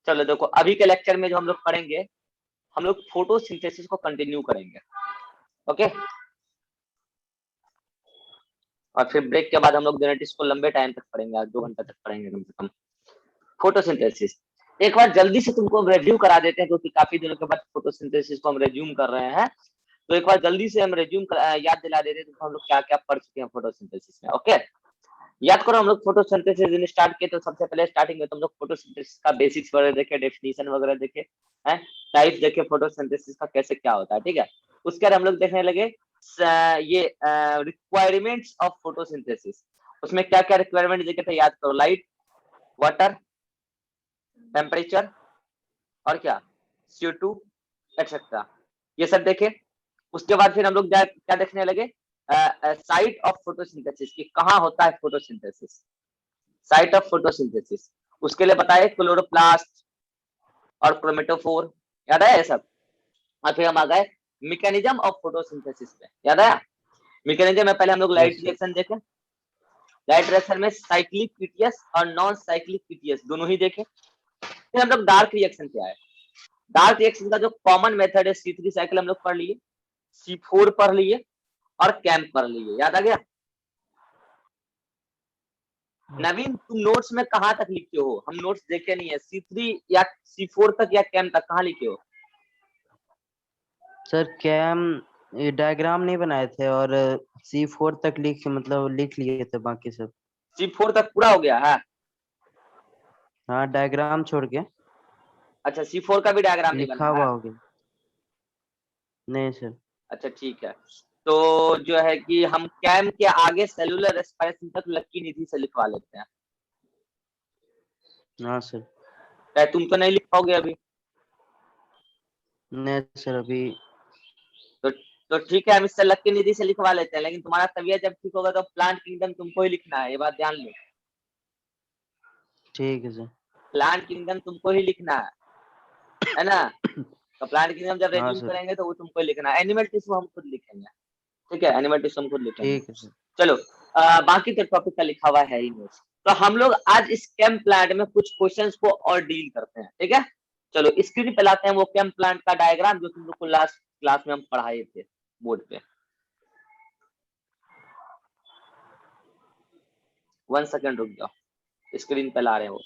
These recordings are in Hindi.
चलो देखो, अभी के लेक्चर में जो हम लोग पढ़ेंगे, हम लोग फोटोसिंथेसिस को कंटिन्यू करेंगे। ओके, और फिर ब्रेक के बाद हम लोग जेनेटिक्स को लंबे टाइम तक पढ़ेंगे, आज 2 घंटा तक पढ़ेंगे कम से कम। फोटोसिंथेसिस एक बार जल्दी से तुमको रिव्यू करा देते हैं, क्योंकि काफी दिनों के बाद फोटोसिंथेसिस को हम रिज्यूम कर रहे हैं। तो एक बार जल्दी से हम याद दिला देते हैं तो हम लोग क्या क्या पढ़ चुके हैं फोटोसिंथेसिस में। ओके, याद करो, हम लोग फोटोसिंथेसिस स्टार्ट किए तो सबसे पहले स्टार्टिंग में तुम लोग फोटोसिंथेसिस का बेसिक्स वगैरह देखे, डेफिनेशन वगैरह देखे हैं, टाइप देखे फोटोसिंथेसिस का कैसे क्या होता है। ठीक है, उसके बाद हम लोग देखने लगे ये रिक्वायरमेंट्स ऑफ फोटोसिंथेसिस। उसमें क्या क्या रिक्वायरमेंट देखे थे, याद करो, लाइट, वाटर, टेम्परेचर और क्या, CO2 एक्सेट्रा, ये सब देखे। उसके बाद फिर हम लोग क्या देखने लगे, साइट ऑफ फोटोसिंथेसिस की कहाँ होता है फोटोसिंथेसिस, साइट ऑफ फोटोसिंथेसिस। उसके लिए बताए क्लोरोप्लास्ट और क्रोमेटोफोर, याद है ये सब। और फिर हम आ गए मैकेनिज्म ऑफ फोटोसिंथेसिस पे, याद आया। मैकेनिज्म में पहले हम लोग लाइट रिएक्शन देखे, लाइट रिएक्शन में साइक्लिक पीटीएस और नॉन साइक्लिक पीटीएस दोनों ही देखे। फिर हम लोग डार्क रिएक्शन पे आए। डार्क रिएक्शन का जो कॉमन मेथड है C3 साइकिल हम लोग पढ़ लिए, C4 पढ़ लिए और कैम्प पढ़ लिए, याद आ गया। नवीन, तुम नोट्स में कहां तक लिखे हो, हम नोट्स देखे नहीं है, C3 या C4 तक या कैम्प तक कहां लिखे हो। सर कैम डायग्राम नहीं बनाए थे और C4 तक लिख लिए थे, बाकी सब C4 तक पूरा हो गया है। हाँ, डायग्राम छोड़ के। अच्छा, C4 का भी डायग्राम नहीं लिखा बना हुआ है। हो गया नहीं सर। अच्छा ठीक है, तो जो है कि हम कैम के आगे सेलुलर रेस्पिरेशन तक लक्की निधि से लिखवा लेते हैं। हाँ सर। तुम तो नहीं लिख पाओगे अभी। नहीं सर अभी। तो ठीक है, हम इससे लक्की निधि से लिखवा लेते हैं, लेकिन तुम्हारा तबीयत जब ठीक होगा तो प्लांट किंगडम तुमको ही लिखना है, ये बात ध्यान लो। ठीक है सर। प्लांट किंगडम तुमको ही लिखना है ना। तो प्लांट किंगडम जब हाँ रेज्यूम सर। करेंगे तो वो तुमको ही लिखना है, एनिमल टिश्यू हम खुद लिखेंगे। ठीक है, एनिमल टिश्यू हम खुद लिखेंगे। ठीक है सर। चलो, बाकी तो टॉपिक का लिखा हुआ है ही नोट्स। तो हम लोग आज इस कैम प्लांट में कुछ क्वेश्चंस को और डील करते हैं, ठीक है। चलो स्क्रीन पे लाते हैं वो कैम प्लांट का डायग्राम जो तुम लोग को लास्ट क्लास में हम पढ़ाए थे बोर्ड पे। 1 सेकंड रुक जाओ, स्क्रीन पे ला रहे हो।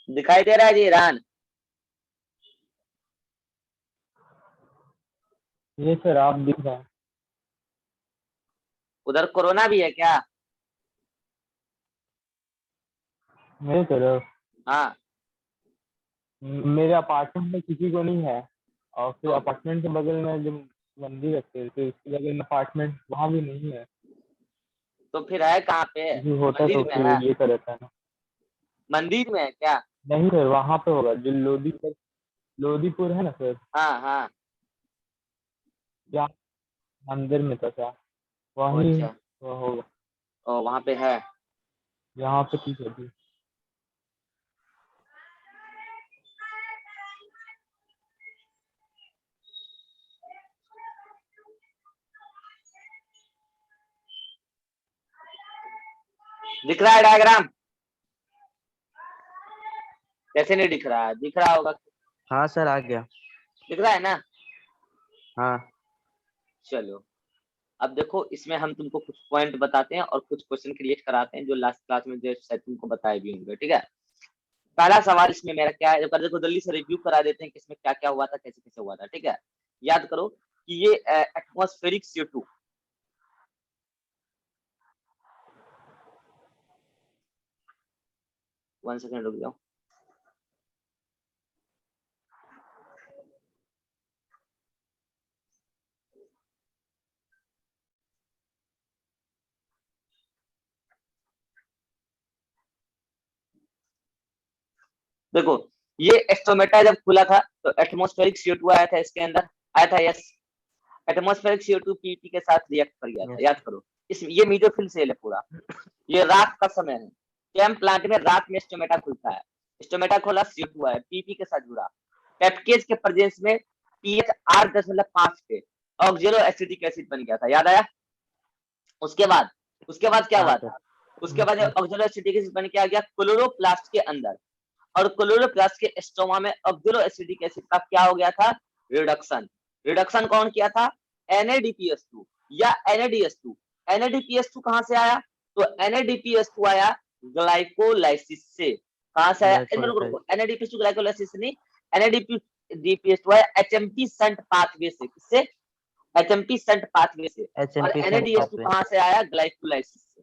दिखाई दे रहा है जी ईरान। ये सर आप दिख रहा है। उधर कोरोना भी है क्या। मेरे तरफ हाँ मेरे अपार्टमेंट में किसी को नहीं है, और फिर तो अपार्टमेंट के बगल में जो मंदिर रखते थे फिर उसके बगल में अपार्टमेंट वहाँ भी नहीं है। फिर है कहाँ पे, किसी होता तो मंदिर में फिर है, ये कर रहता है ना। मंदिर में है क्या। नहीं सर, वहाँ पे होगा जो लोधीपुर है ना सर, हाँ हाँ, जहाँ अंदर में था क्या, ओ वहीं अच्छा, वो होगा। ओ वहाँ पे है। यहाँ पे ठीक है जी। दिख रहा है डायग्राम, कैसे नहीं दिख रहा है, दिख रहा होगा। हाँ सर आ गया। दिख रहा है ना। हाँ चलो, अब देखो इसमें हम तुमको कुछ पॉइंट बताते हैं और कुछ क्वेश्चन क्रिएट कराते हैं जो लास्ट क्लास में जो शायद तुमको बताए भी होंगे, ठीक है। पहला सवाल इसमें मेरा क्या है, देखो जल्दी से रिव्यू करा देते हैं कि इसमें क्या क्या हुआ था, कैसे कैसे हुआ था, ठीक है। याद करो कि ये एटमॉस्फेरिक CO2, 1 सेकंड रुक जाओ। देखो, ये एस्ट्रोमेटा जब खुला था तो एटमॉस्फेरिक CO2 आया था इसके अंदर, आया था यस। एटमॉस्फेरिक CO2 पीपी के साथ रिएक्ट कर गया था, Yes. याद करो। इस ये मीजोफिल सेल है पूरा। ये रात का समय है, कैम प्लांट में रात में स्टोमेटा खुलता है, स्टोमेटा खोला, CO2 आया, पीपी के साथ जुड़ा, पेप्टेज के प्रेजेंस में pH 8.5 पे ऑक्जेलो एसिटिक एसिड बन गया था, याद आया। उसके बाद क्या हुआ था, उसके बाद ऑक्जेलो एसिटिक एसिड बन के आ गया क्लोरोप्लास्ट के अंदर, और क्लोरोप्लास्ट के स्टोमा में ऑक्जेलो एसिटिक एसिड का क्या हो गया था, रिडक्शन कौन किया था, NADPH2 या NADH2। NADPH2 कहां से आया, तो NADPH2 आया ग्लाइकोलाइसिस से। कहां से आया, NADPH2 ग्लाइकोलाइसिस नहीं, NADPH2 आया HMP शंट पाथवे से। किससे, HMP शंट पाथवे से। और NADH2 कहां से आया, ग्लाइकोलाइसिस से।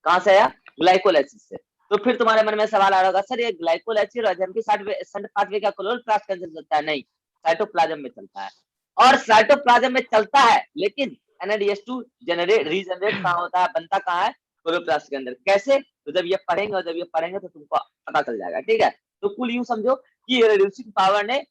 कहां से आया, ग्लाइकोलाइसिस से। तो फिर तुम्हारे मन में सवाल आ रहा होगा, सर ये ग्लाइकोलाइसिस और HMP शंट पाथवे क्या क्लोरोप्लास्ट के अंदर चलता है, नहीं, साइटोप्लाज्म में चलता है। और साइटोप्लाज्म में चलता है, लेकिन NADH2 रीजनरेट कहां होता है, बनता कहां है, क्लोरोप्लास्ट के अंदर। कैसे, तो जब ये पढ़ेंगे और जब ये पढ़ेंगे तो तुमको पता चल जाएगा, ठीक है। तो कुल यूं समझो कि रिड्यूसिंग पावर ने,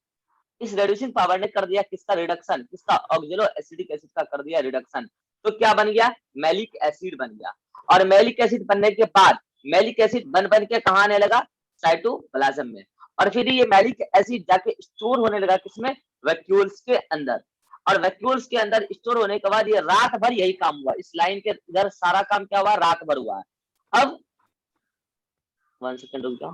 इस रिड्यूसिंग पावर ने कर दिया किसका रिडक्शन, किसका, ऑक्जेलो एसिडिक एसिड का कर दिया रिडक्शन। तो क्या बन गया, मैलिक एसिड बन गया। और मैलिक एसिड बनने के बाद मैलिक एसिड बन के कहां आने लगा, साइटोप्लाज्म में। और फिर ये मैलिक एसिड जाके स्टोर होने लगा किसमें, वैक्यूल्स के अंदर। और वैक्यूल्स के अंदर स्टोर होने के बाद ये रात भर यही काम हुआ, इस लाइन के इधर सारा काम क्या हुआ, रात भर हुआ है। अब 1 सेकंड रुक जाओ।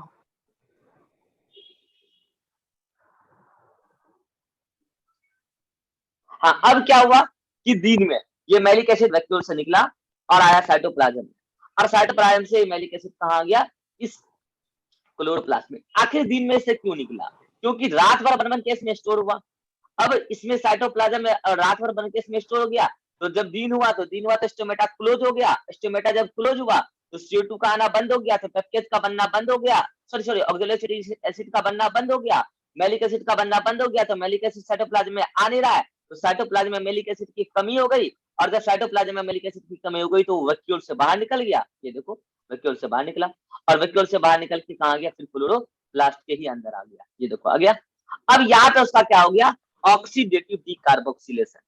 हाँ, अब क्या हुआ कि दिन में ये मैलिक एसिड वैक्यूल से निकला और आया साइटोप्लाज्म में, और साइटोप्लाज्म से मैलिक एसिड कहां आ गया, इस क्लोरोप्लास्ट में। आखिर दिन में से क्यों निकला, क्योंकि रात भर बन के इसमें स्टोर हुआ। अब इसमें साइटोप्लाज्म में रात भर बन के इसमें स्टोर हो गया, तो जब दिन हुआ तो स्टोमेटा क्लोज हो गया। स्टोमेटा जब क्लोज हुआ तो CO2 का आना बंद हो गया, तो पेप्टेज का बनना बंद हो गया, सॉरी ऑक्जेलो एसिड का बनना बंद हो गया, मैलिक एसिड का बनना बंद हो गया। तो मैलिक एसिड साइटोप्लाज्म में आ नहीं रहा है, तो साइटोप्लाज्म में मैलिक एसिड की कमी हो गई। और जब साइटोप्लाज्म में मैलिक एसिड की कमी हो गई तो वैक्यूल से बाहर निकल गया, ये देखो वैक्यूल से बाहर निकला, और वैक्यूल से बाहर निकल के कहां गया, फिर क्लोरोप्लास्ट के ही अंदर आ गया, ये देखो आ गया। अब यहाँ पे उसका क्या हो गया, ऑक्सीडेटिव डीकार्बोक्सिलेशन।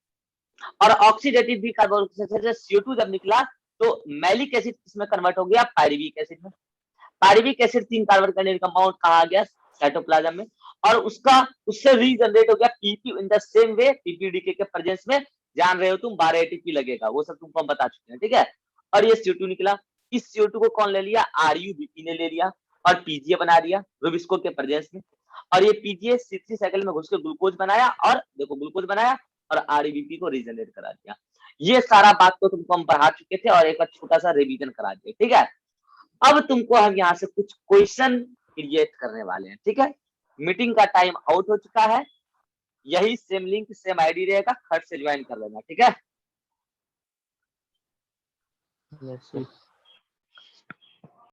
और ऑक्सीडेटिव डीकार्बोक्सिलेशन से CO2 जब निकला तो मैलिक एसिड किसमें कन्वर्ट हो गया, पायरुविक एसिड में। पायरुविक एसिड 3 कार्बन का कंपाउंड कहा गया, साइटोप्लाज्म में। और उससे रीजनरेट हो गया PP in the same way, PPDK के प्रेजेंस में। जान रहे हो तुम 12 ATP लगेगा, वो सब तुमको हम बता चुके हैं, ठीक है। और ये CO2 निकला, इस CO2 को कौन ले लिया, RUBP ने ले लिया और PGA बना दिया रूबिस्को के प्रेजेंस में। और ये PGA C3 साइकिल में घुस के ग्लूकोज बनाया, और देखो ग्लूकोज बनाया और RUBP को रीजनरेट करा दिया। ये सारा बात तो तुमको हम पढ़ा चुके थे और एक बार छोटा सा रिवीजन करा दिया, ठीक है। अब तुमको हम यहाँ से कुछ क्वेश्चन क्रिएट करने वाले हैं, ठीक है। मीटिंग का टाइम आउट हो चुका है, यही सेम लिंक सेम आईडी रहेगा, खट से ज्वाइन कर लेना, ठीक है। Yes, sir.